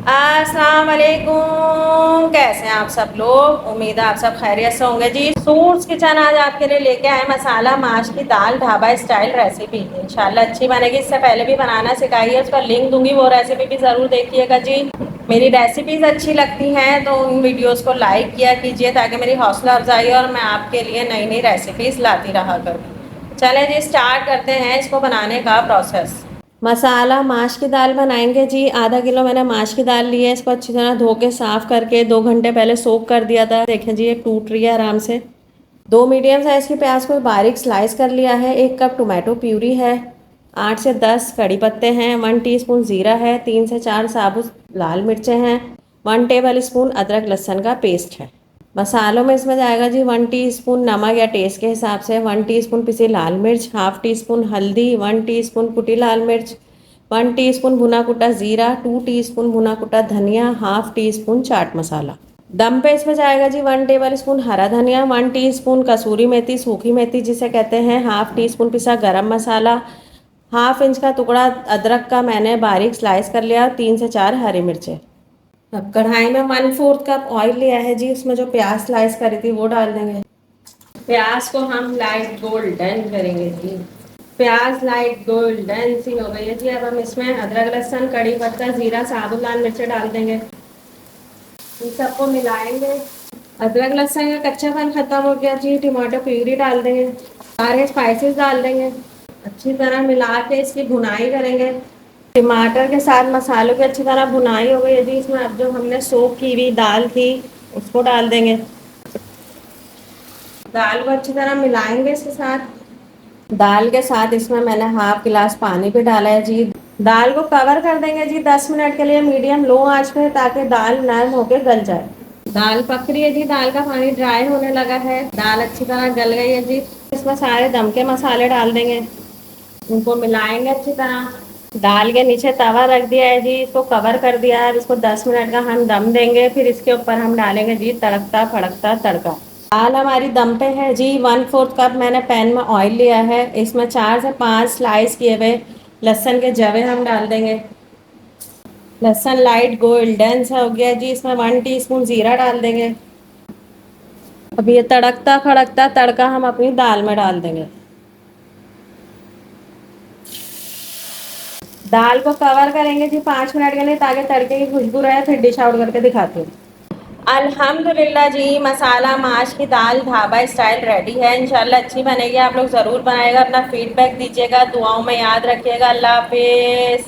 अस्सलाम वालेकुम। कैसे हैं आप सब लोग? उम्मीद है आप सब खैरियत से होंगे जी। सूट्स किचन आज आपके लिए लेके आए मसाला माश की दाल ढाबा स्टाइल रेसिपी। इंशाल्लाह अच्छी बनेगी। इससे पहले भी बनाना सिखाई है, उसका लिंक दूंगी, वो रेसिपी भी ज़रूर देखिएगा जी। मेरी रेसिपीज़ अच्छी लगती हैं तो उन वीडियोस को लाइक किया कीजिए ताकि मेरी हौसला अफजाई और मैं आपके लिए नई नई रेसिपीज़ लाती रहा करूँ। चलें जी, स्टार्ट करते हैं इसको बनाने का प्रोसेस। मसाला माश की दाल बनाएंगे जी। आधा किलो मैंने माश की दाल ली है। इसको अच्छी तरह धो के साफ करके 2 घंटे पहले सोक कर दिया था। देखें जी, ये टूट रही है आराम से। 2 मीडियम साइज़ की प्याज को बारीक स्लाइस कर लिया है। 1 कप टोमेटो प्यूरी है। 8 से 10 कड़ी पत्ते हैं। 1 टीस्पून ज़ीरा है। 3 से 4 साबुत लाल मिर्चें हैं। 1 टेबल स्पून अदरक लहसुन का पेस्ट है। मसालों में इसमें जाएगा जी 1 टीस्पून नमक या टेस्ट के हिसाब से, 1 टीस्पून पिसी लाल मिर्च, हाफ टी स्पून हल्दी, 1 टीस्पून कुटी लाल मिर्च, 1 टीस्पून भुना कुटा जीरा, 2 टीस्पून भुना कुटा धनिया, half tea spoon chaat masala. दम पे इसमें जाएगा जी 1 टेबल स्पून हरा धनिया, 1 टीस्पून कसूरी मेथी सूखी मेथी जिसे कहते हैं, हाफ टी स्पून पिसा गरम मसाला, हाफ इंच का टुकड़ा अदरक का मैंने बारीक स्लाइस कर लिया, 3 से 4 हरी मिर्चें। अब कढ़ाई में 1/4 कप ऑयल लिया है जी। उसमें जो प्याज स्लाइस करी थी वो डाल देंगे। प्याज को हम लाइट गोल्डन करेंगे जी। प्याज लाइट गोल्डन सी हो गई है जी। अब हम इसमें अदरक लहसुन कड़ी पत्ता जीरा साबुत लाल मिर्च डाल देंगे। इन सबको मिलाएंगे। अदरक लहसुन का कच्चापन खत्म हो गया जी। टमाटो प्यूरी डाल देंगे। सारे स्पाइसेस डाल देंगे। अच्छी तरह मिला के इसकी भुनाई करेंगे। टमाटर के साथ मसालों की अच्छी तरह भुनाई हो गई है जी। इसमें अब जो हमने सोक की हुई दाल थी उसको डाल देंगे। दाल को अच्छी तरह मिलाएंगे इसके साथ। दाल के साथ इसमें मैंने हाफ गिलास पानी भी डाला है जी। दाल को कवर कर देंगे जी 10 मिनट के लिए मीडियम लो आंच पे, ताकि दाल नरम होके गल जाए। दाल पक रही है जी। दाल का पानी ड्राई होने लगा है। दाल अच्छी तरह गल गई है जी। इसमें सारे दम के मसाले डाल देंगे। उनको मिलाएंगे अच्छी तरह। दाल के नीचे तवा रख दिया है जी। इसको कवर कर दिया है। अब इसको 10 मिनट का हम दम देंगे। फिर इसके ऊपर हम डालेंगे जी तड़कता फड़कता तड़का। दाल हमारी दम पे है जी। 1/4 कप मैंने पैन में ऑयल लिया है। इसमें 4 से 5 स्लाइस किए हुए लहसुन के जवे हम डाल देंगे। लहसुन लाइट गोल्डन सा हो गया जी। इसमें 1 टीस्पून जीरा डाल देंगे। अब ये तड़कता फड़कता तड़का हम अपनी दाल में डाल देंगे। दाल को कवर करेंगे जी 5 मिनट के लिए, ताकि तड़के की खुशबू रहे। फिर डिश आउट करके दिखाती हूँ। अल्हम्दुलिल्लाह जी, मसाला माश की दाल ढाबा स्टाइल रेडी है। इंशाल्लाह अच्छी बनेगी। आप लोग ज़रूर बनाएगा, अपना फीडबैक दीजिएगा, दुआओं में याद रखिएगा। अल्लाह हाफिज़।